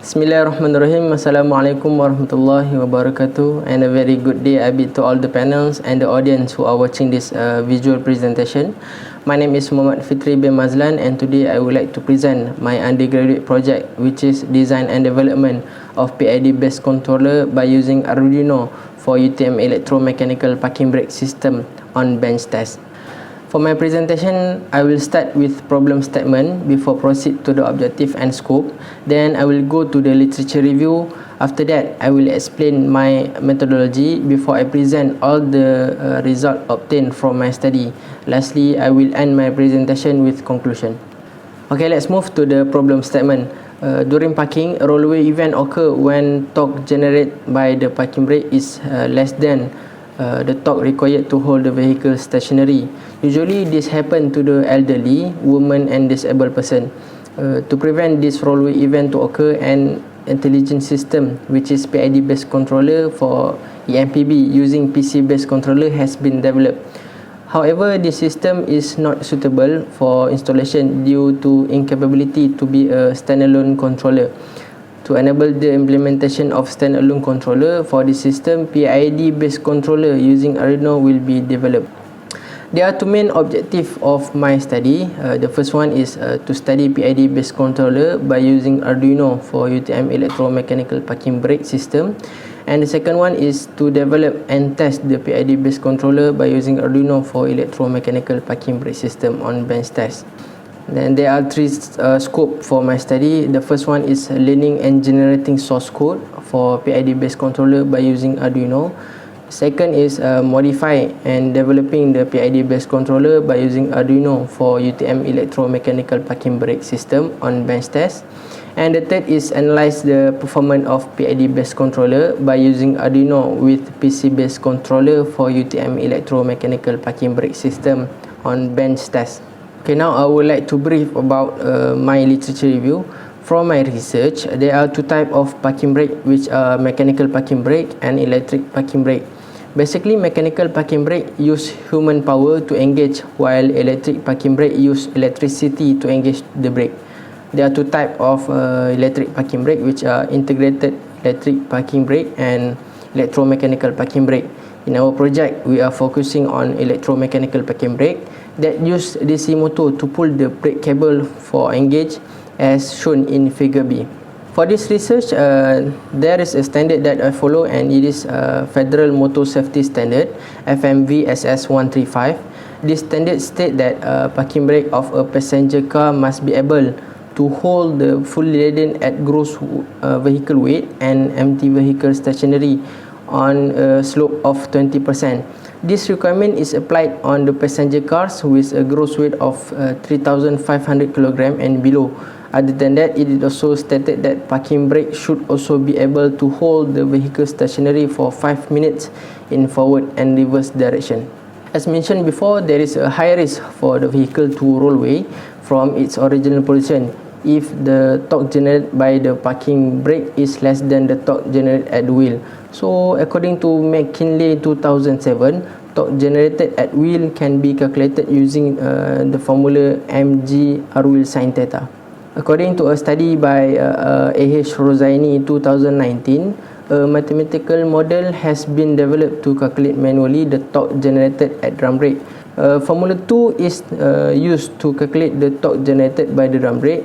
Bismillahirrahmanirrahim. Assalamualaikum warahmatullahi wabarakatuh, and a very good day I bid to all the panels and the audience who are watching this visual presentation. My name is Muhammad Fitri bin Mazlan, and today I would like to present my undergraduate project, which is design and development of PID based controller by using Arduino for UTM electromechanical parking brake system on bench test. For my presentation, I will start with problem statement before proceed to the objective and scope. Then I will go to the literature review. After that, I will explain my methodology before I present all the result obtained from my study. Lastly, I will end my presentation with conclusion. Okay, let's move to the problem statement. During parking, a rollaway event occur when torque generated by the parking brake is less than the torque required to hold the vehicle stationary. Usually this happens to the elderly, women and disabled person. To prevent this rollaway event to occur, an intelligent system, which is PID based controller for EMPB using PC based controller, has been developed. However, this system is not suitable for installation due to incapability to be a standalone controller. To enable the implementation of standalone controller for this system, PID based controller using Arduino will be developed. There are two main objectives of my study. The first one is to study PID based controller by using Arduino for UTM electromechanical parking brake system, and the second one is to develop and test the PID based controller by using Arduino for electromechanical parking brake system on bench test. Then there are three scopes for my study. The first one is learning and generating source code for PID based controller by using Arduino. Second is modify and developing the PID based controller by using Arduino for UTM electromechanical parking brake system on bench test. And the third is analyze the performance of PID based controller by using Arduino with PC based controller for UTM electromechanical parking brake system on bench test. Okay, now I would like to brief about my literature review. From my research, there are two types of parking brake, which are mechanical parking brake and electric parking brake. Basically, mechanical parking brake use human power to engage, while electric parking brake use electricity to engage the brake. There are two types of electric parking brake, which are integrated electric parking brake and electromechanical parking brake. In our project, we are focusing on electromechanical parking brake that use DC motor to pull the brake cable for engage, as shown in figure B. For this research, there is a standard that I follow, and it is Federal Motor Safety Standard FMV SS 135. This standard states that parking brake of a passenger car must be able to hold the fully laden at gross vehicle weight and empty vehicle stationary on a slope of 20%. This requirement is applied on the passenger cars with a gross weight of 3,500 kg and below. Other than that, it is also stated that parking brake should also be able to hold the vehicle stationary for 5 minutes in forward and reverse direction. As mentioned before, there is a high risk for the vehicle to roll away from its original position if the torque generated by the parking brake is less than the torque generated at the wheel. So, according to McKinley 2007, torque generated at wheel can be calculated using the formula mg r wheel sin theta. According to a study by A.H. Rosaini 2019, a mathematical model has been developed to calculate manually the torque generated at drum brake. Formula 2 is used to calculate the torque generated by the drum brake.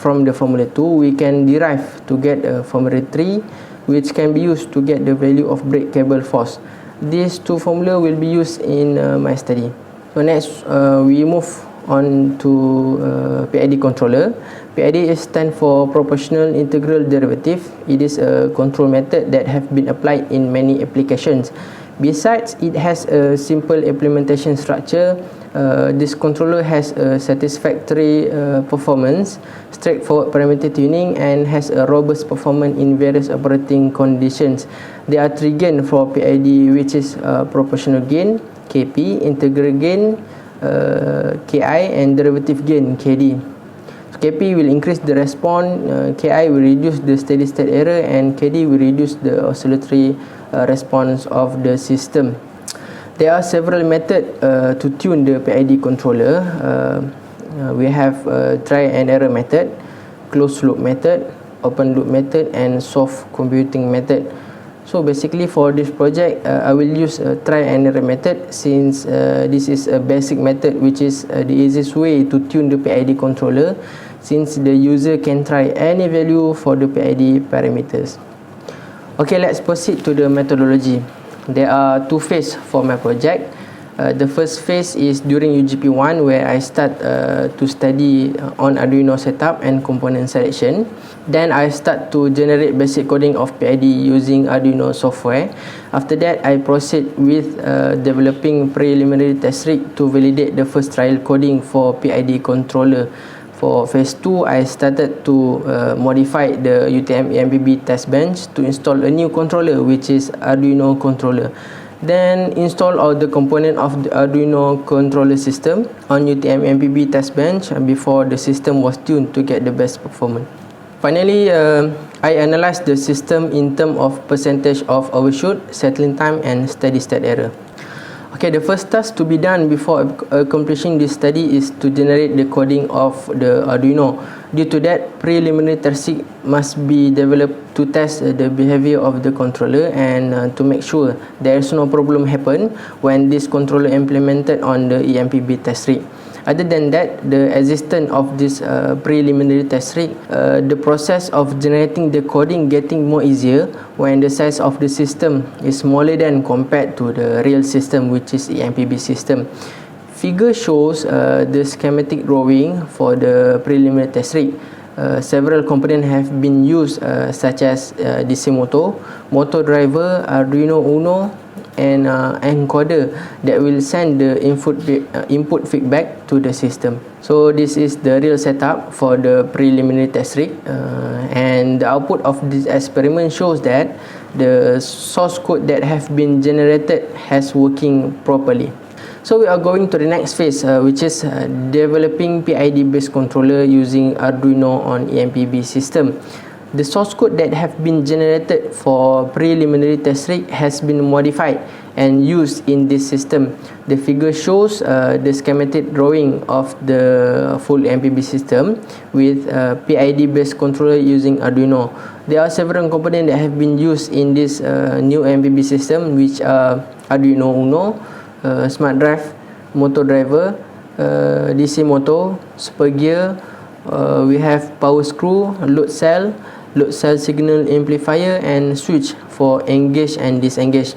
From the formula 2, we can derive to get formula 3, which can be used to get the value of brake cable force. These two formula will be used in my study. So next, we move on to PID controller. PID stands for proportional integral derivative. It is a control method that have been applied in many applications. Besides, it has a simple implementation structure. This controller has a satisfactory performance, straightforward parameter tuning, and has a robust performance in various operating conditions. There are three gains for PID, which is proportional gain, KP, integral gain, KI, and derivative gain, KD. So KP will increase the response, KI will reduce the steady state error, and KD will reduce the oscillatory response of the system. There are several methods to tune the PID controller. We have try and error method, closed loop method, open loop method, and soft computing method. So basically for this project, I will use a try and error method, since this is a basic method which is the easiest way to tune the PID controller, since the user can try any value for the PID parameters. Okay, let's proceed to the methodology. There are two phases for my project. The first phase is during UGP1, where I start to study on Arduino setup and component selection. Then I start to generate basic coding of PID using Arduino software. After that, I proceed with developing preliminary test rig to validate the first trial coding for PID controller. For phase 2, I started to modify the UTM EMPB test bench to install a new controller, which is Arduino controller. Then install all the component of the Arduino controller system on UTM EMPB test bench before the system was tuned to get the best performance. Finally, I analyzed the system in terms of percentage of overshoot, settling time, and steady state error. Okay, the first task to be done before accomplishing this study is to generate the coding of the Arduino. Due to that, preliminary test rig must be developed to test the behavior of the controller and to make sure there is no problem happen when this controller implemented on the EMPB test rig. Other than that, the existence of this preliminary test rig, the process of generating the coding getting more easier when the size of the system is smaller than compared to the real system, which is EMPB system. Figure shows the schematic drawing for the preliminary test rig. Several components have been used, such as DC motor driver, Arduino Uno, and encoder that will send the input feedback to the system. So this is the real setup for the preliminary test rig, and the output of this experiment shows that the source code that have been generated has working properly. So we are going to the next phase, which is developing PID based controller using Arduino on EMPB system. The source code that have been generated for preliminary test rig has been modified and used in this system. The figure shows the schematic drawing of the full EMPB system with PID based controller using Arduino. There are several components that have been used in this new EMPB system, which are Arduino Uno, smart drive, motor driver, DC motor, super gear, we have power screw, load cell signal amplifier, and switch for engage and disengage.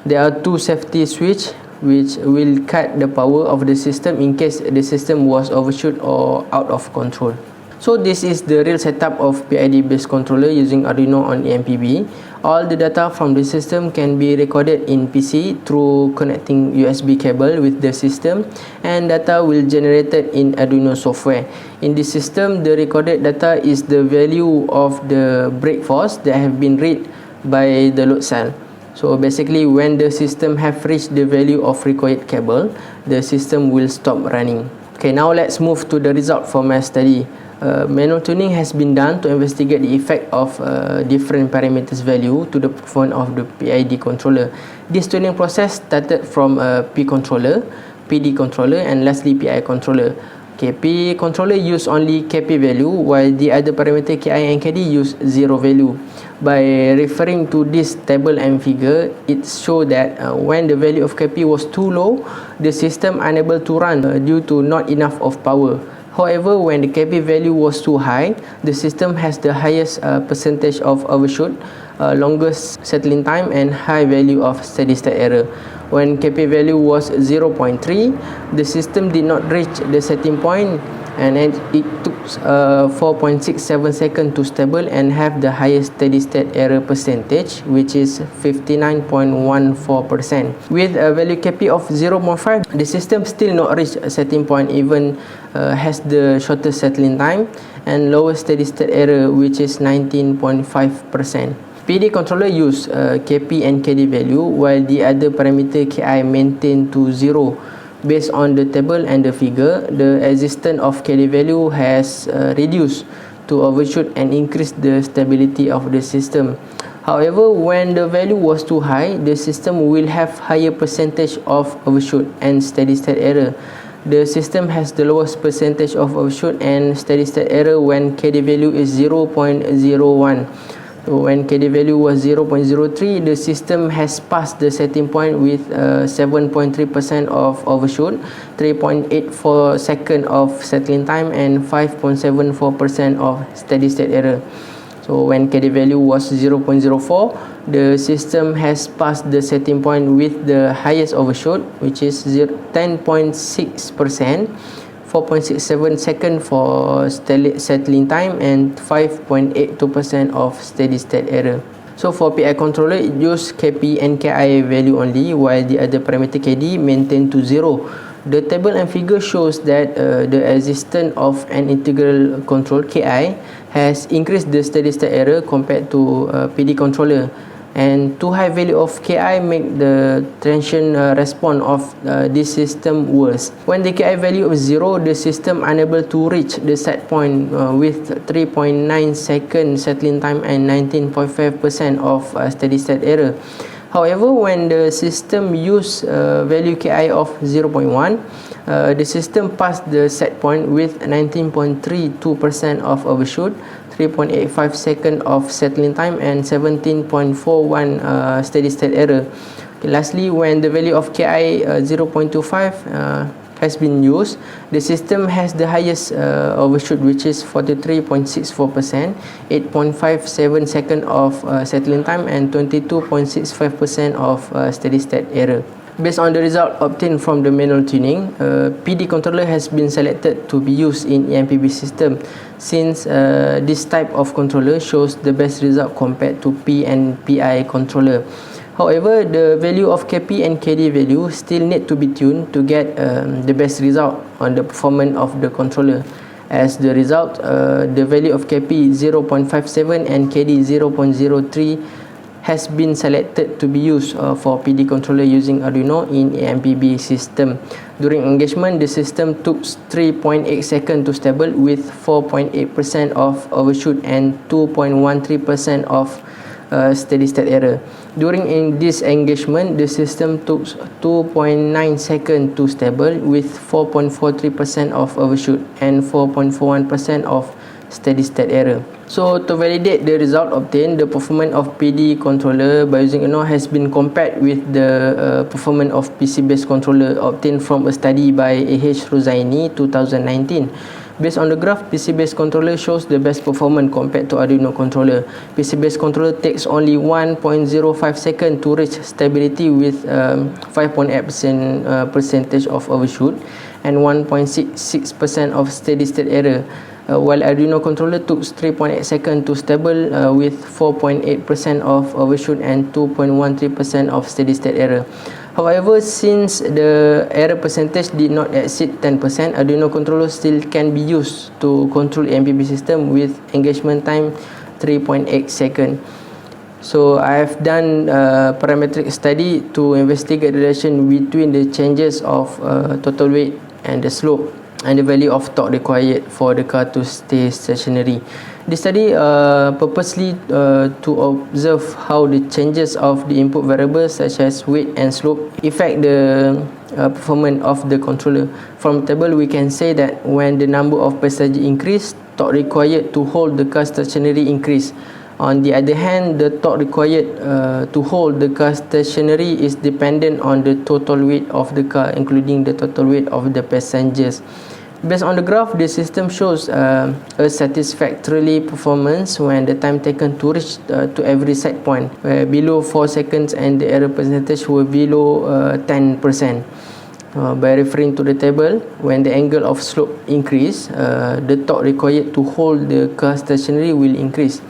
There are two safety switch which will cut the power of the system in case the system was overshoot or out of control. So this is the real setup of PID based controller using Arduino on EMPB. All the data from the system can be recorded in PC through connecting USB cable with the system, and data will generated in Arduino software. In this system, the recorded data is the value of the brake force that have been read by the load cell. So basically, when the system have reached the value of required cable, the system will stop running. Okay, now let's move to the result for my study. Manual tuning has been done to investigate the effect of different parameters value to the performance of the PID controller. This tuning process started from P controller, PD controller, and lastly PI controller. Okay, P controller use only KP value, while the other parameter KI and KD use 0 value. By referring to this table and figure, it shows that when the value of KP was too low, the system unable to run due to not enough of power. However, when the KP value was too high, the system has the highest percentage of overshoot, longest settling time, and high value of steady state error. When KP value was 0.3, the system did not reach the setting point, and it took 4.67 seconds to stable and have the highest steady state error percentage, which is 59.14%. With a value KP of 0.5, the system still not reach a setting point, even has the shortest settling time and lowest steady state error, which is 19.5%. PD controller use KP and KD value, while the other parameter KI maintained to 0. Based on the table and the figure, the existence of KD value has reduced to overshoot and increased the stability of the system. However, when the value was too high, the system will have higher percentage of overshoot and steady state error. The system has the lowest percentage of overshoot and steady state error when KD value is 0.01. So when KD value was 0.03, the system has passed the setting point with 7.3% of overshoot, 3.84 second of settling time, and 5.74% of steady state error. So when KD value was 0.04, the system has passed the setting point with the highest overshoot, which is 10.6%, 4.67 second for settling time, and 5.82% of steady state error. So for PI controller, it uses KP and KI value only, while the other parameter KD maintained to 0. The table and figure shows that the existence of an integral control KI has increased the steady state error compared to PD controller, and too high value of KI make the transient response of this system worse. When the KI value is 0, the system unable to reach the set point with 3.9 second settling time and 19.5% of steady state error. However, when the system use value KI of 0.1, the system passed the set point with 19.32% of overshoot, 3.85 second of settling time, and 17.41 steady state error. Okay, lastly, when the value of KI 0.25 has been used, the system has the highest overshoot, which is 43.64%, 8.57 second of settling time, and 22.65% of steady state error. Based on the result obtained from the manual tuning, PD controller has been selected to be used in EMPB system, since this type of controller shows the best result compared to P and PI controller. However, the value of KP and KD value still need to be tuned to get the best result on the performance of the controller. As the result, the value of KP 0.57 and KD 0.03 has been selected to be used for PD controller using Arduino in EMPB system. During engagement, the system took 3.8 seconds to stable with 4.8% of overshoot and 2.13% of steady state error. During this engagement, the system took 2.9 seconds to stable with 4.43% of overshoot and 4.41% of steady state error. So to validate the result obtained, the performance of PD controller by using Arduino has been compared with the performance of PC-based controller obtained from a study by A.H. Rozaini 2019. Based on the graph, PC-based controller shows the best performance compared to Arduino controller. PC-based controller takes only 1.05 seconds to reach stability with 5.8% percentage of overshoot and 1.66% of steady state error, while Arduino controller took 3.8 seconds to stable with 4.8% of overshoot and 2.13% of steady state error. However, since the error percentage did not exceed 10%, Arduino controller still can be used to control EMPB system with engagement time 3.8 seconds. So I have done a parametric study to investigate the relation between the changes of total weight and the slope and the value of torque required for the car to stay stationary. This study purposely to observe how the changes of the input variables such as weight and slope affect the performance of the controller. From the table, we can say that when the number of passengers increase, torque required to hold the car stationary increase. On the other hand, the torque required to hold the car stationary is dependent on the total weight of the car, including the total weight of the passengers. Based on the graph, the system shows a satisfactory performance when the time taken to reach to every set point below 4 seconds and the error percentage were below 10%. By referring to the table, when the angle of slope increase, the torque required to hold the car stationary will increase.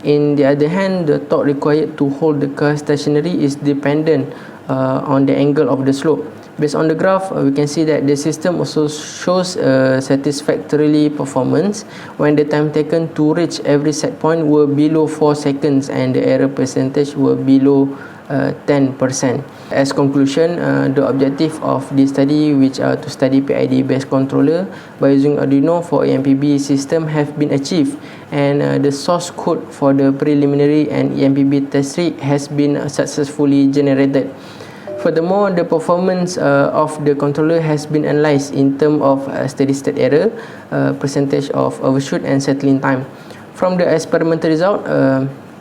In the other hand, the torque required to hold the car stationary is dependent on the angle of the slope. Based on the graph, we can see that the system also shows satisfactory performance when the time taken to reach every set point were below 4 seconds and the error percentage were below 10%. As conclusion, the objective of this study, which are to study PID based controller by using Arduino for EMPB system, have been achieved, and the source code for the preliminary and EMPB test rig has been successfully generated. Furthermore, the performance of the controller has been analyzed in terms of steady state error, percentage of overshoot and settling time. From the experimental result,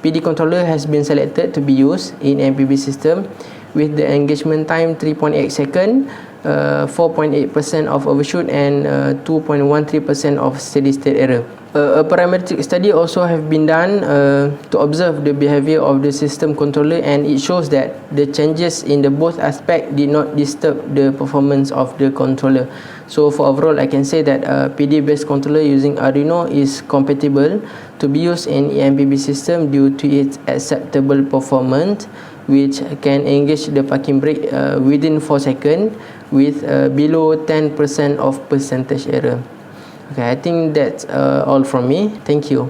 PD controller has been selected to be used in MPB system with the engagement time 3.8 second, 4.8% of overshoot and 2.13% of steady state error. A parametric study also have been done to observe the behavior of the system controller, and it shows that the changes in the both aspect did not disturb the performance of the controller. So for overall, I can say that PD based controller using Arduino is compatible to be used in EMPB system due to its acceptable performance, which can engage the parking brake within 4 seconds with below 10% of percentage error. Okay, I think that's all from me. Thank you.